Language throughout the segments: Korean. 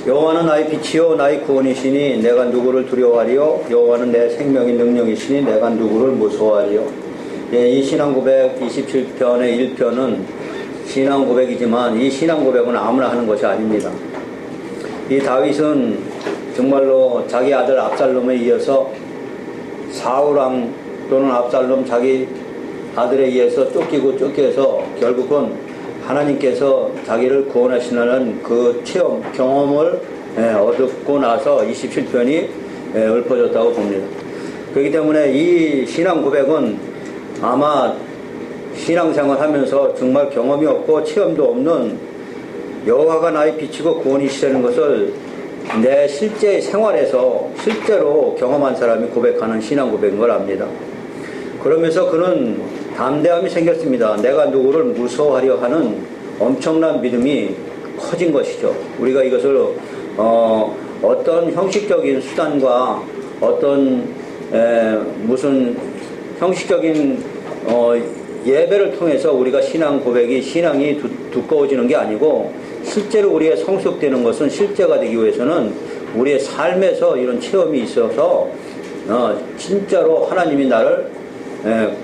여호와는 나의 빛이요 나의 구원이시니 내가 누구를 두려워하리요. 여호와는 내 생명의 능력이시니 내가 누구를 무서워하리요. 예, 이 신앙고백 27편의 1편은 신앙고백이지만 이 신앙고백은 아무나 하는 것이 아닙니다. 이 다윗은 정말로 자기 아들 압살롬에 이어서 사울왕 또는 압살롬 자기 아들에 의해서 쫓겨서 결국은 하나님께서 자기를 구원하시는 그 체험, 경험을 얻고 나서 27편이 읊어졌다고 봅니다. 그렇기 때문에 이 신앙 고백은 아마 신앙생활 하면서 정말 경험이 없고 체험도 없는 여호와가 나의 빛이고 구원이시라는 것을 내 실제 생활에서 실제로 경험한 사람이 고백하는 신앙 고백인 걸 압니다. 그러면서 그는 담대함이 생겼습니다. 내가 누구를 무서워하려 하는 엄청난 믿음이 커진 것이죠. 우리가 이것을 어떤 형식적인 수단과 어떤 무슨 형식적인 예배를 통해서 우리가 신앙 고백이 신앙이 두꺼워지는 게 아니고 실제로 우리의 성숙되는 것은 실제가 되기 위해서는 우리의 삶에서 이런 체험이 있어서 진짜로 하나님이 나를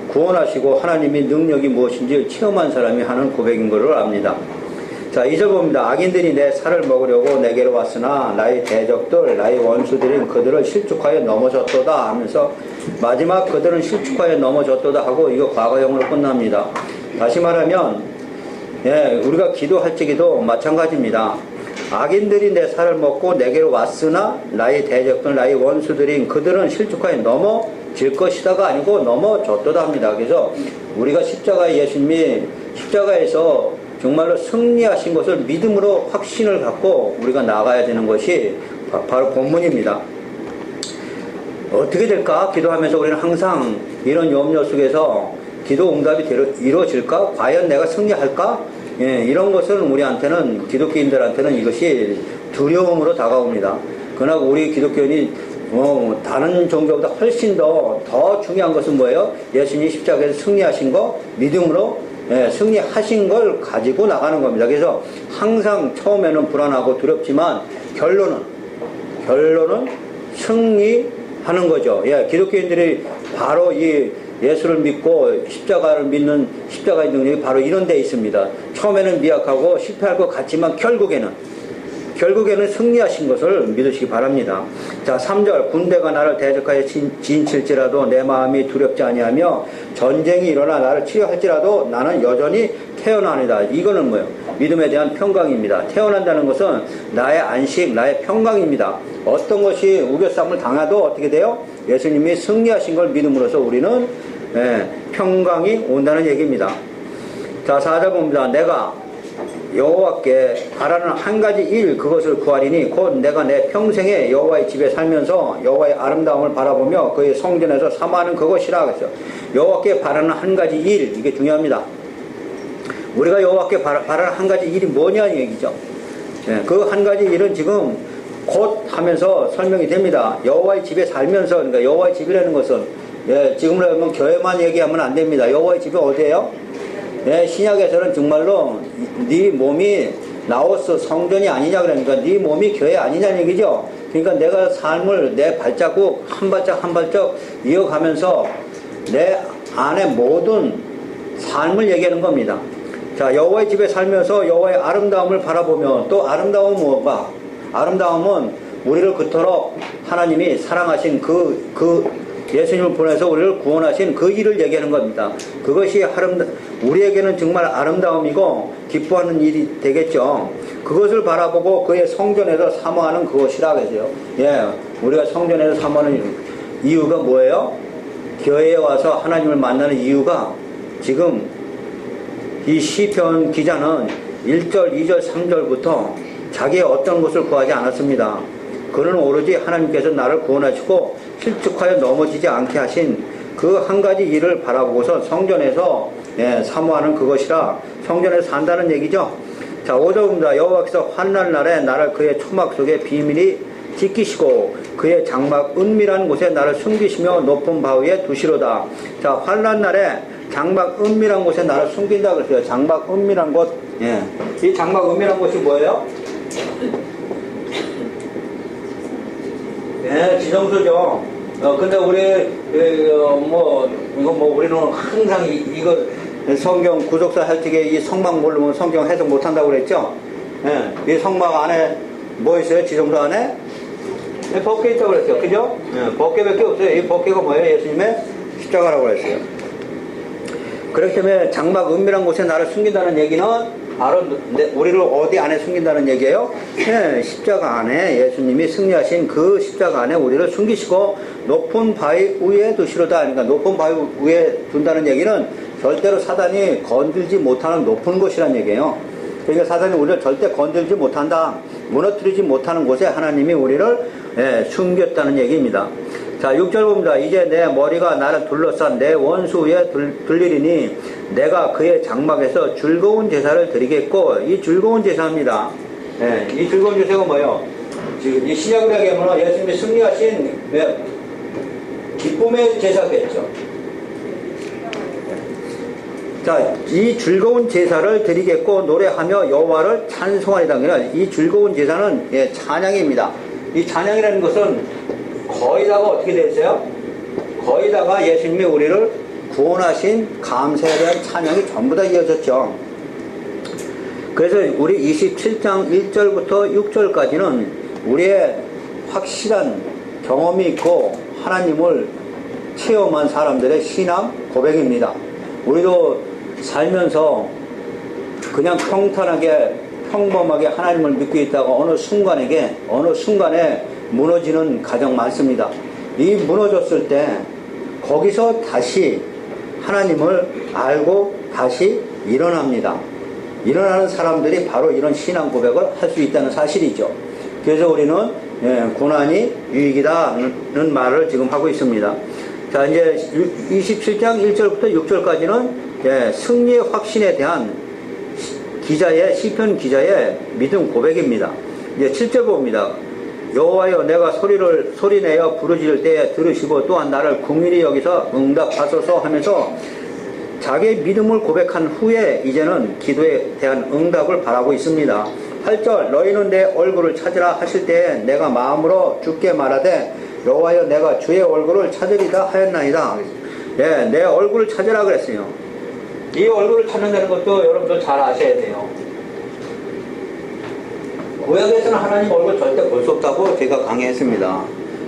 구원하시고 하나님의 능력이 무엇인지 체험한 사람이 하는 고백인 것을 압니다. 자, 2절 봅니다. 악인들이 내 살을 먹으려고 내게로 왔으나 나의 대적들 나의 원수들인 그들을 실족하여 넘어졌도다 하면서 마지막 그들은 실족하여 넘어졌도다 하고 이거 과거형으로 끝납니다. 다시 말하면 우리가 기도할 적에도 마찬가지입니다. 악인들이 내 살을 먹고 내게로 왔으나 나의 대적들 나의 원수들인 그들은 실족하여 넘어질 것이다가 아니고 넘어졌도다 합니다. 그래서 우리가 예수님이 십자가에서 정말로 승리하신 것을 믿음으로 확신을 갖고 우리가 나가야 되는 것이 바로 본문입니다. 어떻게 될까? 기도하면서 우리는 항상 이런 염려 속에서 기도 응답이 이루어질까? 과연 내가 승리할까? 이런 것은 우리한테는 기독교인들한테는 이것이 두려움으로 다가옵니다. 그러나 우리 기독교인이 다른 종교보다 훨씬 더 중요한 것은 뭐예요? 예수님이 십자가에서 승리하신 거 믿음으로 승리하신 걸 가지고 나가는 겁니다. 그래서 항상 처음에는 불안하고 두렵지만 결론은 승리하는 거죠. 기독교인들이 바로 이 예수를 믿고 십자가를 믿는 십자가의 능력이 바로 이런 데 있습니다. 처음에는 미약하고 실패할 것 같지만 결국에는 승리하신 것을 믿으시기 바랍니다. 자, 3절 군대가 나를 대적하여 진칠지라도 내 마음이 두렵지 아니하며 전쟁이 일어나 나를 치료할지라도 나는 여전히 태어나니다. 이거는 뭐예요? 믿음에 대한 평강입니다. 태어난다는 것은 나의 안식, 나의 평강입니다. 어떤 것이 우겨싸움을 당해도 어떻게 돼요? 예수님이 승리하신 걸 믿음으로써 우리는 평강이 온다는 얘기입니다. 자, 4절 봅니다. 내가 여호와께 바라는 한 가지 일 그것을 구하리니 곧 내가 내 평생에 여호와의 집에 살면서 여호와의 아름다움을 바라보며 그의 성전에서 사모하는 그것이라 그랬어요. 여호와께 바라는 한 가지 일, 이게 중요합니다. 우리가 여호와께 바라는 한 가지 일이 뭐냐는 얘기죠. 그 한 가지 일은 지금 곧 하면서 설명이 됩니다. 여호와의 집에 살면서, 그러니까 여호와의 집이라는 것은 지금으로 하면 교회만 얘기하면 안 됩니다. 여호와의 집이 어디예요? 신약에서는 정말로 네 몸이 나오스 성전이 아니냐 그러니까 네 몸이 교회 아니냐는 얘기죠. 그러니까 내가 삶을 내 발자국 한 발짝 한 발짝 이어가면서 내 안에 모든 삶을 얘기하는 겁니다. 자, 여호와의 집에 살면서 여호와의 아름다움을 바라보며 또 아름다움은 뭐가? 아름다움은 우리를 그토록 하나님이 사랑하신 예수님을 보내서 우리를 구원하신 그 일을 얘기하는 겁니다. 그것이 우리에게는 정말 아름다움이고 기뻐하는 일이 되겠죠. 그것을 바라보고 그의 성전에서 사모하는 그것이라 그러죠. 우리가 성전에서 사모하는 이유가 뭐예요? 교회에 와서 하나님을 만나는 이유가 지금 이 시편 기자는 1절, 2절, 3절부터 자기의 어떤 것을 구하지 않았습니다. 그는 오로지 하나님께서 나를 구원하시고 실족하여 넘어지지 않게 하신 그 한 가지 일을 바라보고서 성전에서 사모하는 그것이라 성전에서 산다는 얘기죠. 자, 5절입니다. 여호와께서 환난 날에 나를 그의 초막 속에 비밀히 지키시고 그의 장막 은밀한 곳에 나를 숨기시며 높은 바 위에 두시로다. 자, 환난 날에 장막 은밀한 곳에 나를 숨긴다 그랬어요. 장막 은밀한 곳. 이 장막 은밀한 곳이 뭐예요? 예, 지정서죠. 근데 우리, 우리는 항상 이거 성경 구속사 할 적에 이 성막 모르면 성경 해석 못 한다고 그랬죠? 예, 이 성막 안에 뭐 있어요? 지정서 안에? 예, 법궤 있다고 그랬어요. 그죠? 예, 법궤밖에 없어요. 이 법궤가 뭐예요? 예수님의 십자가라고 그랬어요. 그렇기 때문에 장막 은밀한 곳에 나를 숨긴다는 얘기는 바로 우리를 어디 안에 숨긴다는 얘기예요? 네, 십자가 안에 예수님이 승리하신 그 십자가 안에 우리를 숨기시고 높은 바위 위에 두시로다. 그러니까 높은 바위 위에 둔다는 얘기는 절대로 사단이 건들지 못하는 높은 곳이란 얘기예요. 그러니까 사단이 우리를 절대 건들지 못한다, 무너뜨리지 못하는 곳에 하나님이 우리를 숨겼다는 얘기입니다. 자, 6절 봅니다. 이제 내 머리가 나를 둘러싼 내 원수 위에 들리리니 내가 그의 장막에서 즐거운 제사를 드리겠고. 이 즐거운 제사입니다. 이 즐거운 제사가 뭐예요? 지금 이 신약을 얘기하면 예수님이 승리하신 기쁨의 제사겠죠. 자, 이 즐거운 제사를 드리겠고 노래하며 여호와를 찬송하리다. 그러니까 이 즐거운 제사는 찬양입니다. 이 찬양이라는 것은 거의다가 어떻게 되었어요? 거의다가 예수님이 우리를 구원하신 감사에 대한 찬양이 전부 다 이어졌죠. 그래서 우리 27장 1절부터 6절까지는 우리의 확실한 경험이 있고 하나님을 체험한 사람들의 신앙 고백입니다. 우리도 살면서 그냥 평탄하게 평범하게 하나님을 믿고 있다가 어느 순간에 무너지는 가정 많습니다. 이 무너졌을 때 거기서 다시 하나님을 알고 다시 일어납니다. 일어나는 사람들이 바로 이런 신앙 고백을 할 수 있다는 사실이죠. 그래서 우리는 고난이 유익이다는 말을 지금 하고 있습니다. 자, 이제 27장 1절부터 6절까지는 승리의 확신에 대한 시편 기자의 믿음 고백입니다. 이제 7절 봅니다. 여호와여, 내가 소리내어 부르짖을 때에 들으시고 또한 나를 긍휼히 여기서 응답하소서 하면서 자기의 믿음을 고백한 후에 이제는 기도에 대한 응답을 바라고 있습니다. 8절, 너희는 내 얼굴을 찾으라 하실 때에 내가 마음으로 주께 말하되 여호와여, 내가 주의 얼굴을 찾으리다 하였나이다. 내 얼굴을 찾으라 그랬어요. 이 얼굴을 찾는다는 것도 여러분들 잘 아셔야 돼요. 구약에서는 하나님 얼굴 절대 볼 수 없다고 제가 강의했습니다.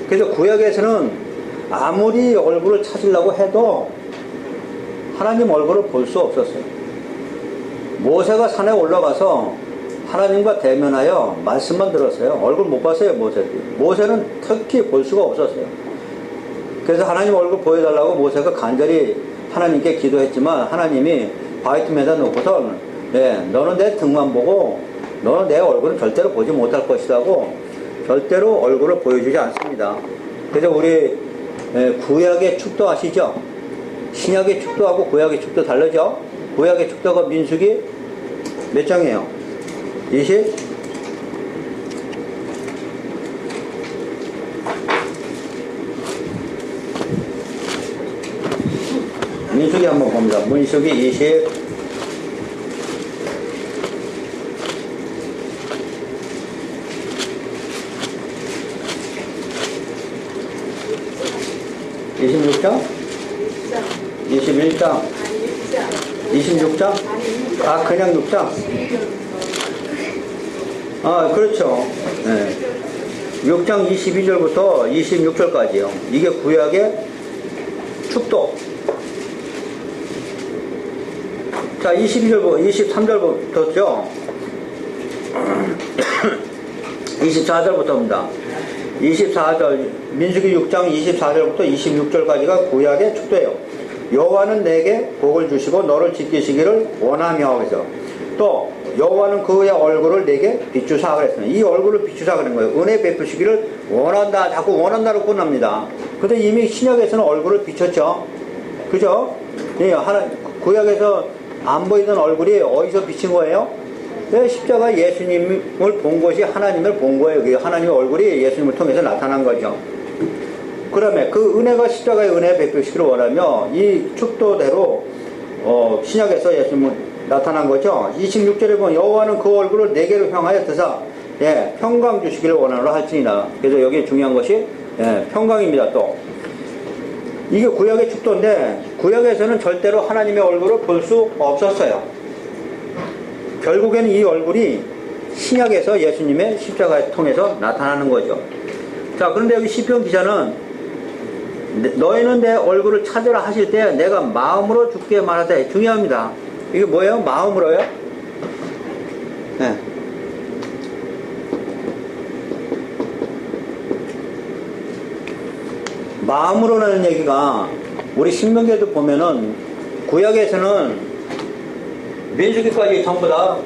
그래서 구약에서는 아무리 얼굴을 찾으려고 해도 하나님 얼굴을 볼 수 없었어요. 모세가 산에 올라가서 하나님과 대면하여 말씀만 들었어요. 얼굴 못 봤어요, 모세는 특히 볼 수가 없었어요. 그래서 하나님 얼굴 보여달라고 모세가 간절히 하나님께 기도했지만 하나님이 바위 틈에다 놓고선 너는 내 등만 보고 너는 내 얼굴은 절대로 보지 못할 것이라고 절대로 얼굴을 보여주지 않습니다. 그래서 우리 구약의 축도 아시죠? 신약의 축도하고 구약의 축도 다르죠? 구약의 축도가 민수기 몇 장이에요? 20? 민수기 한번 봅니다. 민수기 20. (26장) 21장 26장? 아, 그냥 6장? 아, 그렇죠. 6장 22절부터 26절까지요. 이게 구약의 축도. 자, 22절부터 23절부터죠. 24절부터입니다. 24절, 민수기 6장 24절부터 26절까지가 구약의 축도예요. 여호와는 내게 복을 주시고 너를 지키시기를 원하며 그래서 또 여호와는 그의 얼굴을 내게 비추사 그랬어요. 이 얼굴을 비추사 그런 거예요. 은혜 베푸시기를 원한다. 자꾸 원한다로 끝납니다. 근데 이미 신약에서는 얼굴을 비췄죠. 그죠? 구약에서 안 보이던 얼굴이 어디서 비친 거예요? 십자가 예수님을 본 것이 하나님을 본 거예요. 하나님의 얼굴이 예수님을 통해서 나타난 거죠. 그다음에 그 은혜가 십자가의 은혜 베푸시기를 원하며 이 축도대로 신약에서 예수님은 나타난 거죠. 26절에 보면 여호와는 그 얼굴을 내게로 향하여 드사 평강 주시기를 원하노라 할지니라. 그래서 여기 중요한 것이 예, 평강입니다. 또 이게 구약의 축도인데 구약에서는 절대로 하나님의 얼굴을 볼 수 없었어요. 결국에는 이 얼굴이 신약에서 예수님의 십자가를 통해서 나타나는 거죠. 자, 그런데 여기 시편 기자는 너희는 내 얼굴을 찾으라 하실 때 내가 마음으로 주께 말하되, 중요합니다. 이게 뭐예요? 마음으로요? 네. 마음으로라는 얘기가 우리 신명기에도 보면은 구약에서는 민수기까지 전부 다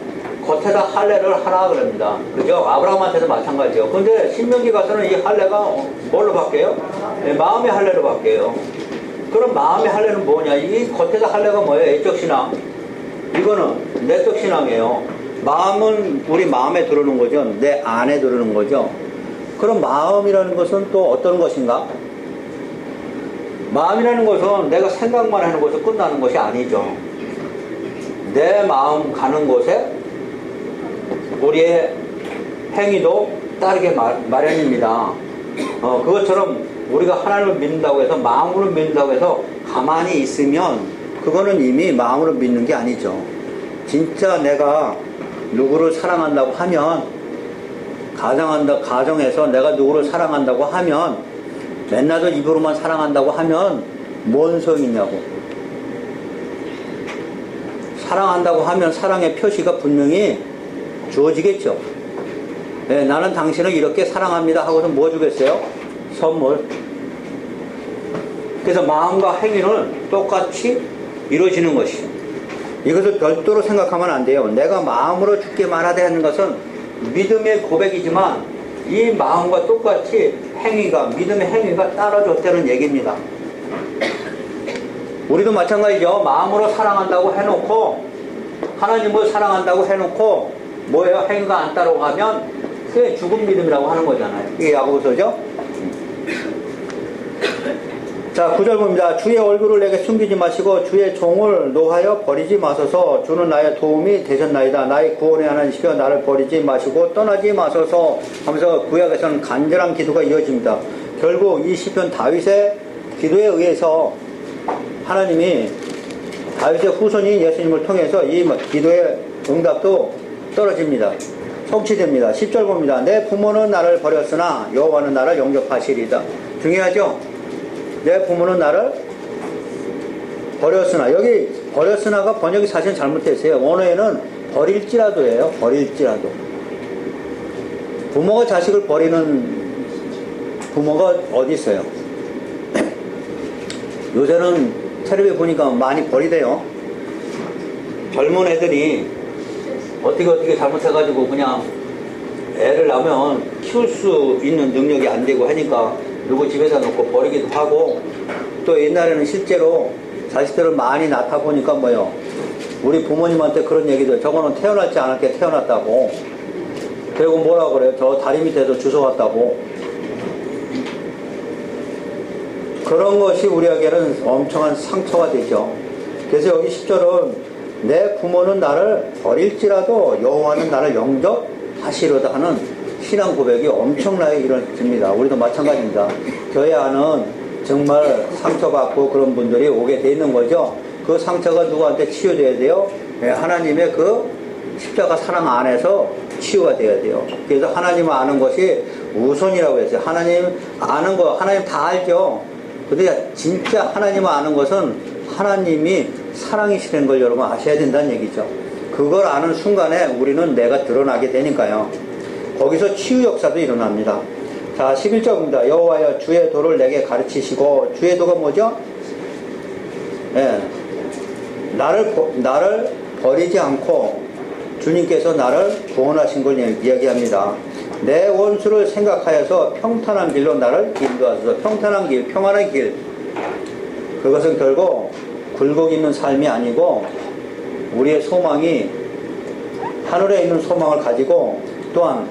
겉에다 할례를 하라 그럽니다. 그죠? 아브라함한테도 마찬가지죠. 근데 신명기 가서는 이 할례가 뭘로 바뀌어요? 네, 마음의 할례로 바뀌어요. 그럼 마음의 할례는 뭐냐? 이 겉에다 할례가 뭐예요? 애적 신앙. 이거는 내적 신앙이에요. 마음은 우리 마음에 들어오는 거죠. 내 안에 들어오는 거죠. 그럼 마음이라는 것은 또 어떤 것인가? 마음이라는 것은 내가 생각만 하는 것에서 끝나는 것이 아니죠. 내 마음 가는 곳에 우리의 행위도 따르게 마련입니다. 그것처럼 우리가 하나님을 믿는다고 해서, 마음으로 믿는다고 해서 가만히 있으면 그거는 이미 마음으로 믿는 게 아니죠. 진짜 내가 누구를 사랑한다고 하면, 가정에서 내가 누구를 사랑한다고 하면, 맨날도 입으로만 사랑한다고 하면 뭔 소용이 있냐고. 사랑한다고 하면 사랑의 표시가 분명히 주어지겠죠. 네, 나는 당신을 이렇게 사랑합니다 하고서 뭐 주겠어요? 선물. 그래서 마음과 행위는 똑같이 이루어지는 것이죠. 이것을 별도로 생각하면 안 돼요. 내가 마음으로 주께 말하되 하는 것은 믿음의 고백이지만 이 마음과 똑같이 믿음의 행위가 따라줬다는 얘기입니다. 우리도 마찬가지죠. 마음으로 사랑한다고 해놓고, 하나님을 사랑한다고 해놓고, 뭐예요? 행위가 안 따라가면 그게 죽은 믿음이라고 하는 거잖아요. 이게 야고보서죠. 자, 9절 봅니다. 주의 얼굴을 내게 숨기지 마시고 주의 종을 노하여 버리지 마소서. 주는 나의 도움이 되셨나이다. 나의 구원의 하나님이시여 나를 버리지 마시고 떠나지 마소서 하면서 구약에서는 간절한 기도가 이어집니다. 결국 이 시편 다윗의 기도에 의해서 하나님이 다윗의 후손인 예수님을 통해서 이 기도의 응답도 떨어집니다. 성취됩니다. 10절 봅니다. 내 부모는 나를 버렸으나 여호와는 나를 영접하시리이다. 중요하죠? 내 부모는 나를 버렸으나, 여기 버렸으나가 번역이 사실 잘못됐어요. 원어에는 버릴지라도예요. 버릴지라도. 부모가 자식을 버리는 부모가 어디 있어요? 요새는 텔레비에 보니까 많이 버리대요. 젊은 애들이 어떻게 잘못해가지고 그냥 애를 낳으면 키울 수 있는 능력이 안 되고 하니까 누구 집에다 놓고 버리기도 하고, 또 옛날에는 실제로 자식들을 많이 낳다 보니까 뭐요, 우리 부모님한테 그런 얘기도, 저거는 태어나지 않았게 태어났다고, 그리고 뭐라고 그래요? 저 다리 밑에서 주워왔다고. 그런 것이 우리에게는 엄청난 상처가 되죠. 그래서 여기 10절은 내 부모는 나를 버릴지라도 여호와는 나를 영접하시려다 하는 신앙 고백이 엄청나게 이루어집니다. 우리도 마찬가지입니다. 교회 안은 정말 상처받고 그런 분들이 오게 돼 있는 거죠. 그 상처가 누구한테 치유돼야 돼요? 네, 하나님의 그 십자가 사랑 안에서 치유가 돼야 돼요. 그래서 하나님을 아는 것이 우선이라고 했어요. 하나님 아는 거, 하나님 다 알죠. 근데 진짜 하나님을 아는 것은 하나님이 사랑이시라는 걸 여러분 아셔야 된다는 얘기죠. 그걸 아는 순간에 우리는 내가 드러나게 되니까요. 거기서 치유 역사도 일어납니다. 자, 11절입니다. 여호와여 주의 도를 내게 가르치시고, 주의 도가 뭐죠? 예, 나를 버리지 않고 주님께서 나를 구원하신 걸 이야기합니다. 내 원수를 생각하여서 평탄한 길로 나를 인도하소서. 평탄한 길, 평안한 길. 그것은 결국 굴곡 있는 삶이 아니고 우리의 소망이 하늘에 있는 소망을 가지고, 또한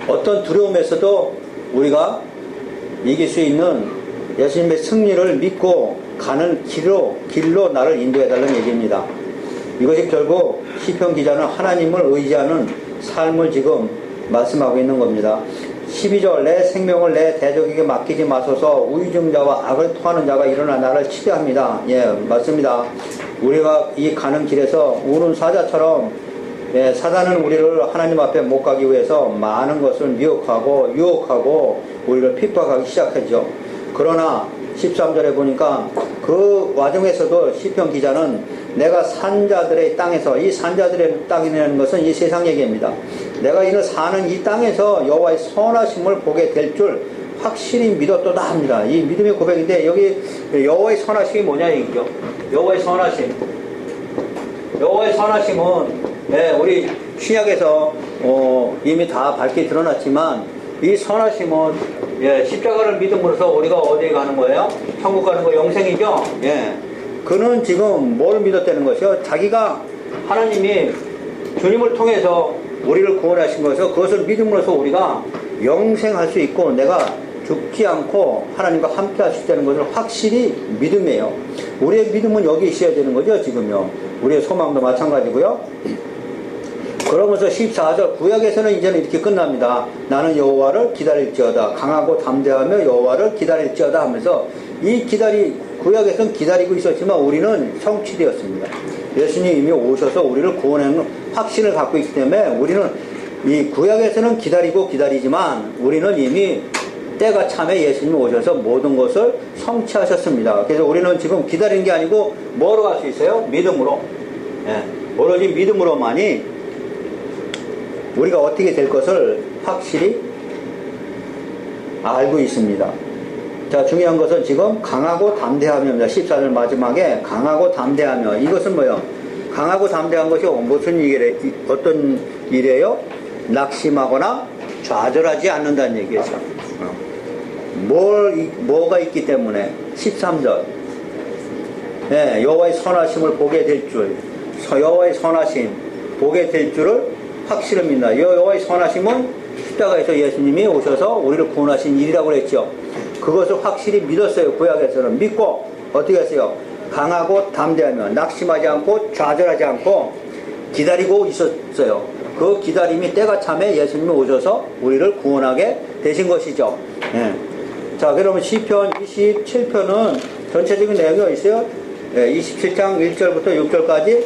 어떤 두려움에서도 우리가 이길 수 있는 예수님의 승리를 믿고 가는 길로 나를 인도해달라는 얘기입니다. 이것이 결국 시편 기자는 하나님을 의지하는 삶을 지금 말씀하고 있는 겁니다. 12절 내 생명을 내 대적에게 맡기지 마소서. 우의중자와 악을 토하는 자가 일어나 나를 치대합니다. 예, 맞습니다. 우리가 이 가는 길에서 우는 사자처럼 예, 사단은 우리를 하나님 앞에 못 가기 위해서 많은 것을 미혹하고 유혹하고 우리를 핍박하기 시작하죠. 그러나 13절에 보니까 그 와중에서도 시편 기자는 내가 산자들의 땅에서, 이 산자들의 땅이라는 것은 이 세상 얘기입니다. 내가 이를 사는 이 땅에서 여호와의 선하심을 보게 될 줄 확실히 믿었도다 합니다. 이 믿음의 고백인데 여기 여호와의 선하심이 뭐냐 얘기죠. 여호와의 선하심. 여호와의 선하심은 예, 우리 신약에서 이미 다 밝게 드러났지만 이 선하심은 예, 십자가를 믿음으로써 우리가 어디에 가는 거예요? 천국 가는 거 영생이죠. 예. 그는 지금 뭘 믿었다는 것이요? 자기가 하나님이 주님을 통해서 우리를 구원하신 것을 그것을 믿음으로써 우리가 영생할 수 있고 내가 죽지 않고 하나님과 함께 할 수 있다는 것을 확실히 믿음이에요. 우리의 믿음은 여기 있어야 되는 거죠, 지금요. 우리의 소망도 마찬가지고요. 그러면서 14절 구약에서는 이제는 이렇게 끝납니다. 나는 여호와를 기다릴지어다. 강하고 담대하며 여호와를 기다릴지어다 하면서 이 구약에서는 기다리고 있었지만 우리는 성취되었습니다. 예수님이 이미 오셔서 우리를 구원하는 확신을 갖고 있기 때문에 우리는 이 구약에서는 기다리지만 우리는 이미 때가 참에 예수님이 오셔서 모든 것을 성취하셨습니다. 그래서 우리는 지금 기다리는 게 아니고 뭐로 갈 수 있어요? 믿음으로. 예, 오로지 믿음으로만이 우리가 어떻게 될 것을 확실히 알고 있습니다. 자, 중요한 것은 지금 강하고 담대하며입니다. 14절 마지막에 강하고 담대하며. 이것은 뭐예요? 강하고 담대한 것이 무슨 어떤 일이에요? 낙심하거나 좌절하지 않는다는 얘기죠. 뭐가 있기 때문에 13절 네, 여호와의 선하심을 보게 될 줄, 여호와의 선하심 보게 될 줄을 확실히 믿는다. 여호와의 선하심은 십자가에서 예수님이 오셔서 우리를 구원하신 일이라고 그랬죠. 그것을 확실히 믿었어요. 구약에서는 믿고 어떻게 했어요? 강하고 담대하며 낙심하지 않고 좌절하지 않고 기다리고 있었어요. 그 기다림이 때가 참에 예수님이 오셔서 우리를 구원하게 되신 것이죠. 예. 자, 그러면 시편 27편은 전체적인 내용이 있어요. 예, 27장 1절부터 6절까지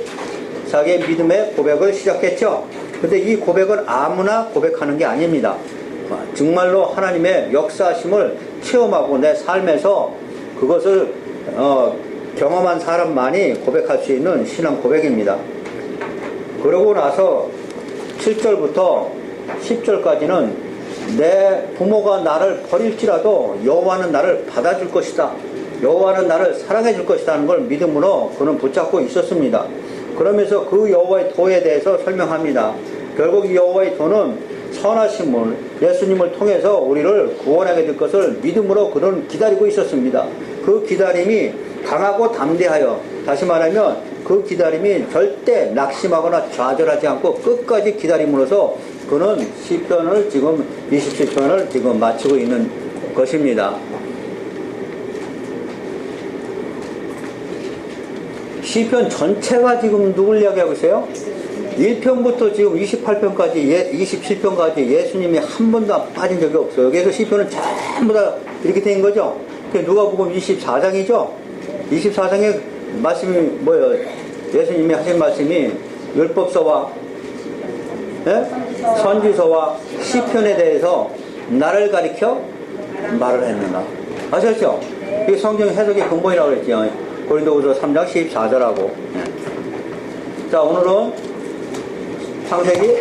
자기의 믿음의 고백을 시작했죠. 근데 이 고백은 아무나 고백하는 게 아닙니다. 정말로 하나님의 역사하심을 체험하고 내 삶에서 그것을 경험한 사람만이 고백할 수 있는 신앙 고백입니다. 그러고 나서 7절부터 10절까지는 내 부모가 나를 버릴지라도 여호와는 나를 받아줄 것이다. 여호와는 나를 사랑해 줄 것이다 하는 걸 믿음으로 그는 붙잡고 있었습니다. 그러면서 그 여호와의 도에 대해서 설명합니다. 결국 이 여호와의 도는 선하심을 예수님을 통해서 우리를 구원하게 될 것을 믿음으로 그는 기다리고 있었습니다. 그 기다림이 강하고 담대하여, 다시 말하면 그 기다림이 절대 낙심하거나 좌절하지 않고 끝까지 기다림으로써 그는 시편을 지금 27편을 지금 마치고 있는 것입니다. 시편 전체가 지금 누굴 이야기하고 있어요? 1편부터 지금 28편까지 27편까지 예수님이 한 번도 빠진 적이 없어요. 그래서 시편은 전부 다 이렇게 된 거죠. 누가복음 24장이죠. 24장의 말씀이 뭐예요? 예수님이 하신 말씀이 율법서와 선지서와 시편에 대해서 나를 가리켜 말을 했는가. 아셨죠? 이게 성경 해석의 근본이라고 그랬죠. 고린도후서 3장 14절하고. 자, 오늘은 창세기